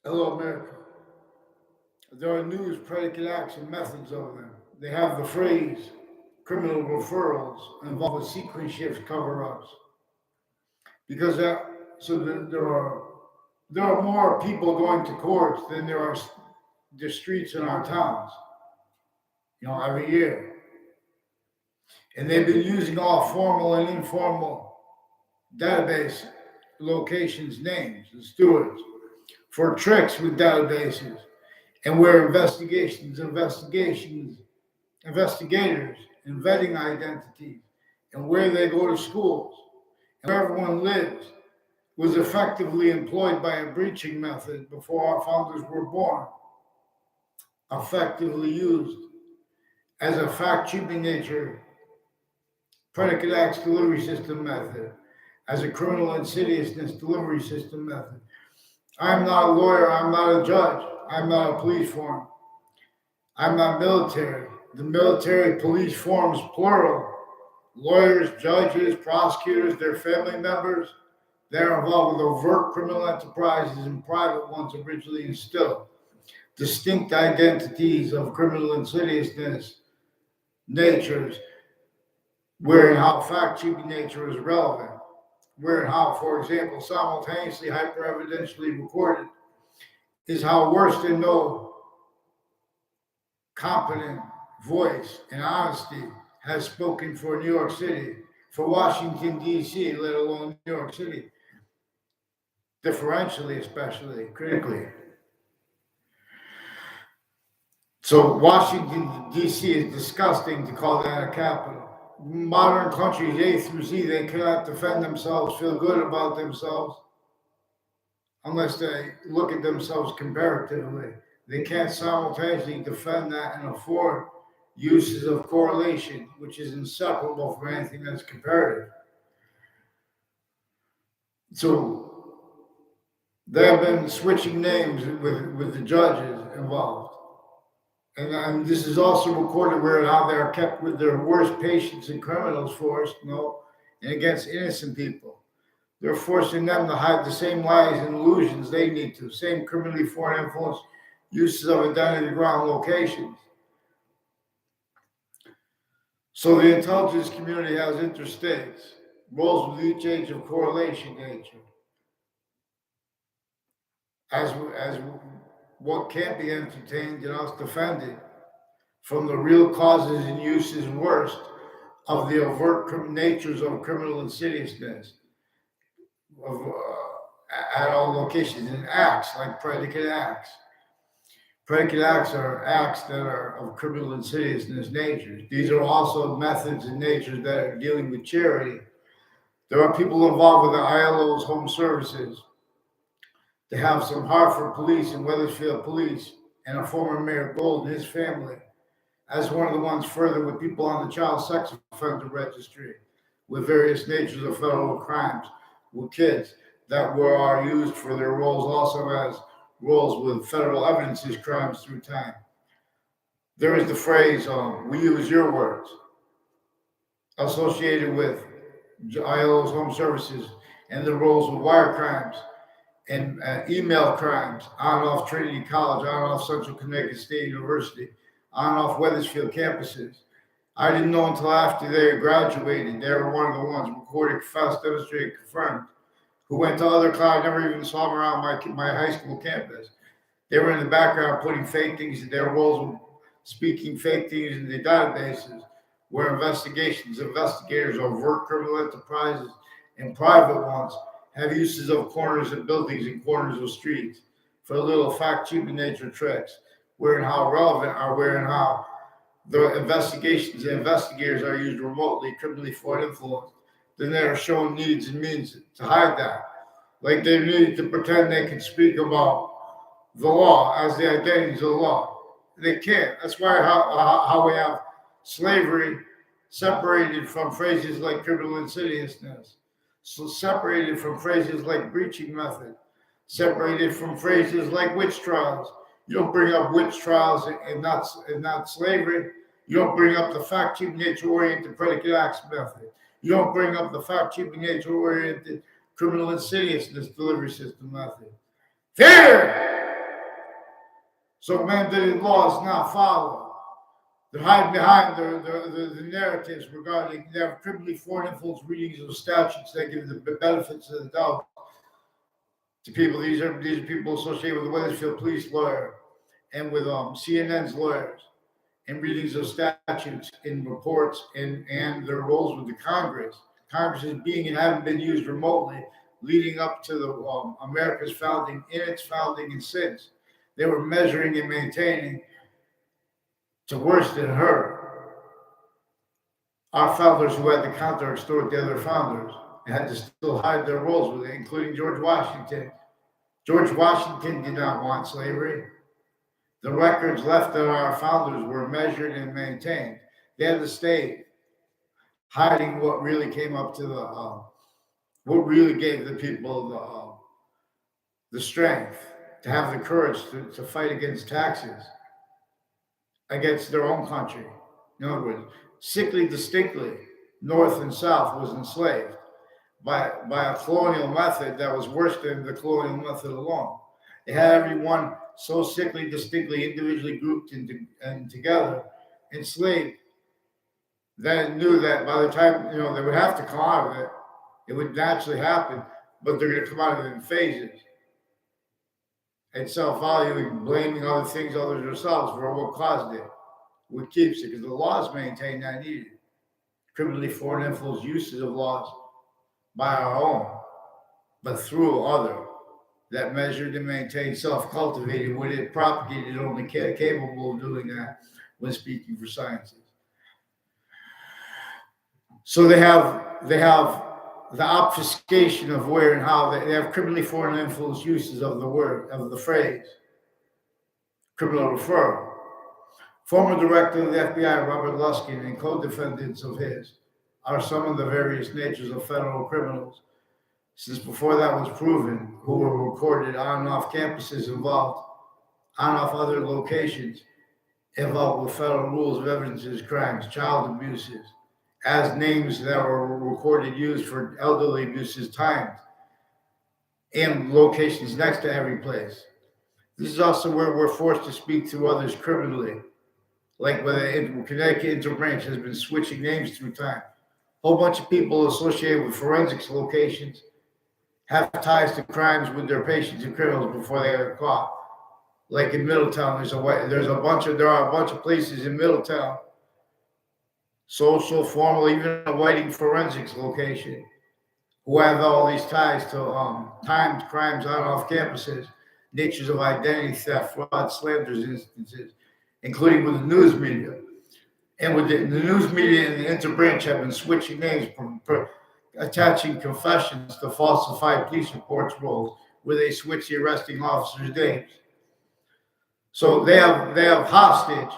Hello, America. There are news, predicate acts, and methods of them. They have the phrase criminal referrals involved with sequence shifts cover-ups because there are more people going to courts than there are the streets in our towns. Every year, and they've been using all formal and informal database locations, names, and stewards for tricks with databases and where investigators, and vetting identities, and where they go to schools, and where everyone lives, was effectively employed by a breaching method before our founders were born, effectively used as a fact-cheaping nature predicate acts delivery system method, as a criminal insidiousness delivery system method. I'm not a lawyer, I'm not a judge, I'm not a police form. I'm not military. The military police forms plural. Lawyers, judges, prosecutors, their family members, they're involved with overt criminal enterprises and private ones originally instilled. Distinct identities of criminal insidiousness, natures, where and how fact-cheaping nature is relevant, where and how, for example, simultaneously hyper-evidentially recorded is how worse than no competent voice and honesty has spoken for New York City, for Washington, D.C., let alone New York City, differentially, especially, critically. So Washington, D.C. is disgusting to call that a capital. Modern countries, A through Z, they cannot defend themselves, feel good about themselves, unless they look at themselves comparatively. They can't simultaneously defend that and afford uses of correlation, which is inseparable from anything that's comparative. So they have been switching names with the judges involved. And this is also recorded where how they are kept with their worst patients and criminals forced, and against innocent people. They're forcing them to hide the same lies and illusions they need to, same criminally foreign influence uses of identity ground locations. So the intelligence community has interstates, roles with each age of correlation nature. As what can't be entertained and us defended from the real causes and uses worst of the overt natures of criminal insidiousness of, at all locations, and acts like predicate acts. Predicate acts are acts that are of criminal insidiousness natures. These are also methods and natures that are dealing with charity. There are people involved with the ILO's home services. They have some Hartford police and Weathersfield police and a former Mayor Gold and his family as one of the ones further with people on the child sex offender registry with various natures of federal crimes with kids that are used for their roles also as roles with federal evidences crimes through time. There is the phrase, we use your words, associated with ILO's home services and the roles with wire crimes and email crimes on and off Trinity College, on and off Central Connecticut State University, on and off Weathersfield campuses. I didn't know until after they graduated. They were one of the ones recorded, confessed, demonstrated, confirmed, who went to other classes. I never even saw them around my high school campus. They were in the background putting fake things in their roles, of speaking fake things in the databases, where investigators, overt criminal enterprises, and private ones have uses of corners of buildings and corners of streets for little fact-cheaping nature tricks, where and how relevant are where and how the investigations and investigators are used remotely, criminally for influence. Then they are shown needs and means to hide that. Like they need to pretend they can speak about the law as the identities of the law. They can't. That's why how we have slavery separated from phrases like criminal insidiousness, so separated from phrases like breaching method, separated from phrases like witch trials. You don't bring up witch trials and not slavery. You don't bring up the fact-cheaping nature-oriented predicate acts method. You don't bring up the fact-cheaping nature-oriented criminal insidiousness delivery system method. Fear! So mandated laws not followed. They're hiding behind the narratives regarding they have criminally foreign influence readings of statutes that give the benefits of the doubt to people. These are people associated with the Wethersfield police lawyer and with CNN's lawyers, and readings of statutes in reports and their roles with the Congress. Congress is being and having been used remotely leading up to the America's founding, in its founding and since. They were measuring and maintaining to worse than her. Our founders who had to counter extort the other founders and had to still hide their roles with it, including George Washington. George Washington did not want slavery. The records left on our founders were measured and maintained. They had to stay hiding what really came up to what really gave the people the strength to have the courage to fight against taxes, against their own country. In other words, sickly distinctly, North and South was enslaved by a colonial method that was worse than the colonial method alone. It had everyone so sickly, distinctly, individually grouped and together, enslaved, that it knew that by the time, they would have to come out of it, it would naturally happen, but they're going to come out of it in phases. And self-valuing, blaming other things other than themselves for what caused it, what keeps it, because the laws maintain that needed. Criminally foreign influence uses of laws by our own, but through other, that measured and maintained, self-cultivated, when it propagated, only capable of doing that when speaking for sciences. So they have the obfuscation of where and how they have criminally foreign influence uses of the word, of the phrase, criminal referral. Former director of the FBI, Robert Luskin, and co-defendants of his are some of the various natures of federal criminals, since before that was proven, who were recorded on and off campuses involved, on and off other locations involved with federal rules of evidences, crimes, child abuses, as names that were recorded used for elderly abuses timed, and locations next to every place. This is also where we're forced to speak to others criminally, like where the Connecticut Interbranch has been switching names through time. A whole bunch of people associated with forensics locations have ties to crimes with their patients and criminals before they are caught. Like in Middletown, there are a bunch of places in Middletown, social, formal, even a Whiting forensics location, who have all these ties to timed crimes on and off campuses, natures of identity theft, fraud, slanders instances, including with the news media. And with the news media and the interbranch have been switching names, attaching confessions to falsified police reports roles, where they switch the arresting officers' names. So they have hostage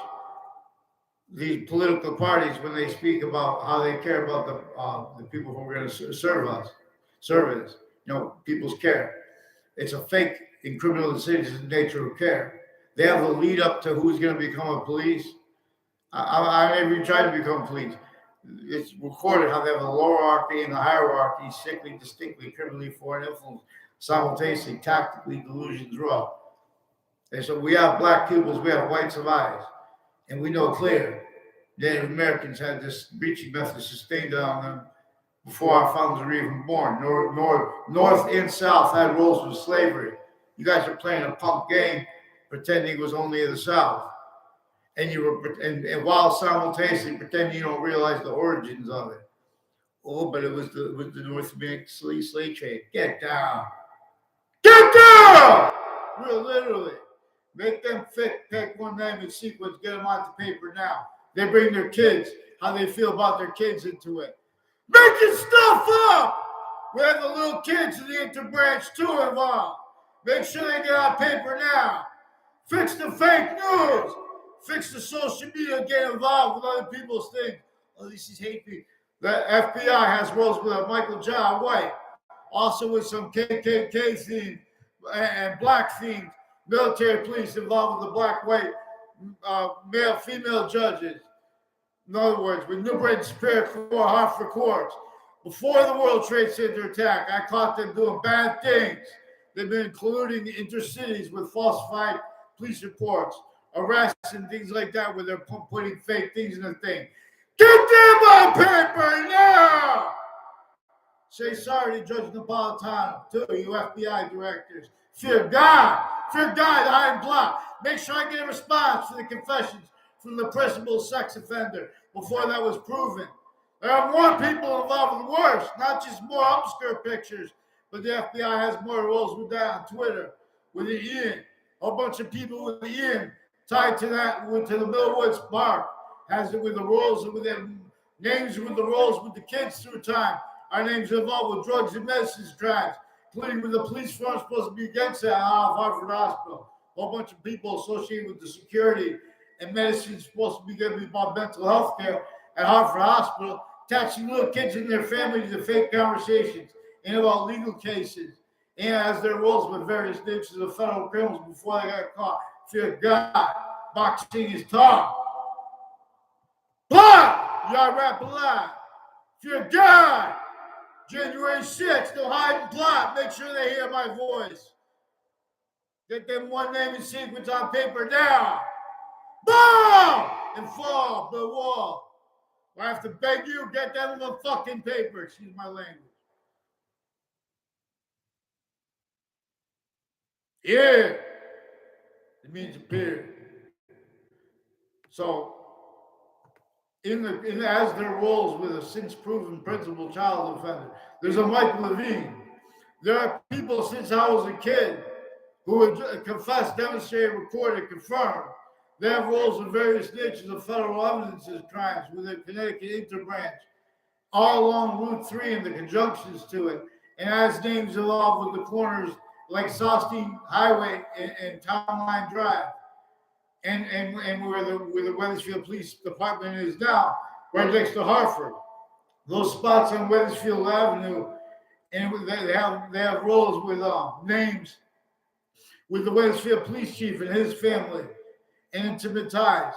these political parties when they speak about how they care about the people who are going to serve us, people's care. It's a fake and criminal decision nature of care. They have the lead up to who's going to become a police. I never even tried to become police. It's recorded how they have a hierarchy and the hierarchy, sickly, distinctly, criminally foreign influence, simultaneously, tactically, delusions raw. And so we have black pupils, we have whites of eyes, and we know clear Native Americans had this breaching method sustained on them before our founders were even born. North and South had roles with slavery. You guys are playing a punk game, pretending it was only in the South. And and while simultaneously pretending you don't realize the origins of it. Oh, but it was the North American slave trade. Get down. Get down! Real literally. Make them fit, pick one name in sequence, get them onto paper now. They bring their kids, how they feel about their kids into it. Making stuff up! We have the little kids in the interbranch too involved. Make sure they get on paper now. Fix the fake news. Fix the social media, get involved with other people's things. Oh, this is hate speech. The FBI has roles with Michael John White, also with some KKK theme and black themed military police involved with the black-white male, female judges. In other words, with New Britain Superior Court, Hartford courts. Before the World Trade Center attack, I caught them doing bad things. They've been colluding intercities with falsified police reports, arrests, and things like that, where they're putting fake things in the thing. Get them on paper now! Say sorry to Judge Napolitano, too, you FBI directors. Fear God, the iron block. Make sure I get a response to the confessions from the principal sex offender before that was proven. There are more people involved with worse, not just more obscure pictures, but the FBI has more rolls with that on Twitter, with the Ian. A bunch of people with the Ian tied to that, to the Millwoods Park, has it with the rolls, with their names, with the rolls with the kids through time. Our names are involved with drugs and medicines crimes, including with the police force supposed to be against that out of Harvard Hospital. A whole bunch of people associated with the security and medicine supposed to be going to be about mental health care at Harvard Hospital, attaching little kids and their families to fake conversations and about legal cases, and as their roles with various natures of federal criminals before they got caught. Fear God, boxing is tough. Blood, y'all rap a lot. Fear God. January 6th, no hide and plot. Make sure they hear my voice. Get them one name and sequence on paper now. Boom! And fall the wall. I have to beg you, get them on fucking paper. Excuse my language. Yeah. It means appear. So, in as their roles with a since proven principal child offender, there's a Mike Levine. There are people since I was a kid who would confess, demonstrate, record, and confirm. They have roles in various natures of federal evidences crimes with the Connecticut Interbranch, all along Route 3 and the conjunctions to it, and as names involved with the corners like Sostine Highway and Town Line Drive. And where the Wethersfield Police Department is now, right next to Hartford. Those spots on Wethersfield Avenue, and they have roles with names with the Wethersfield Police Chief and his family, and intimate ties,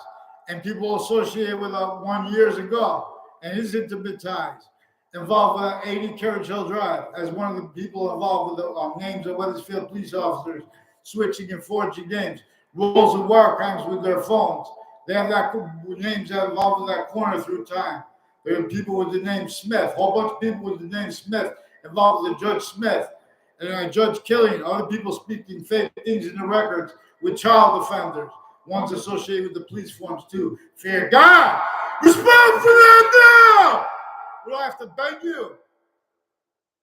and people associated with one years ago and his intimate ties, involved with 80 Carriage Hill Drive as one of the people involved with the names of Wethersfield police officers switching and forging names. Rolls of wire crimes with their phones. They have that names that involved with that corner through time. There are people with the name Smith, a whole bunch of people with the name Smith involved with Judge Smith and Judge Killian, other people speaking fake things in the records with child offenders, ones associated with the police forms too. Fear God! Respond for them now! We don't have to beg you.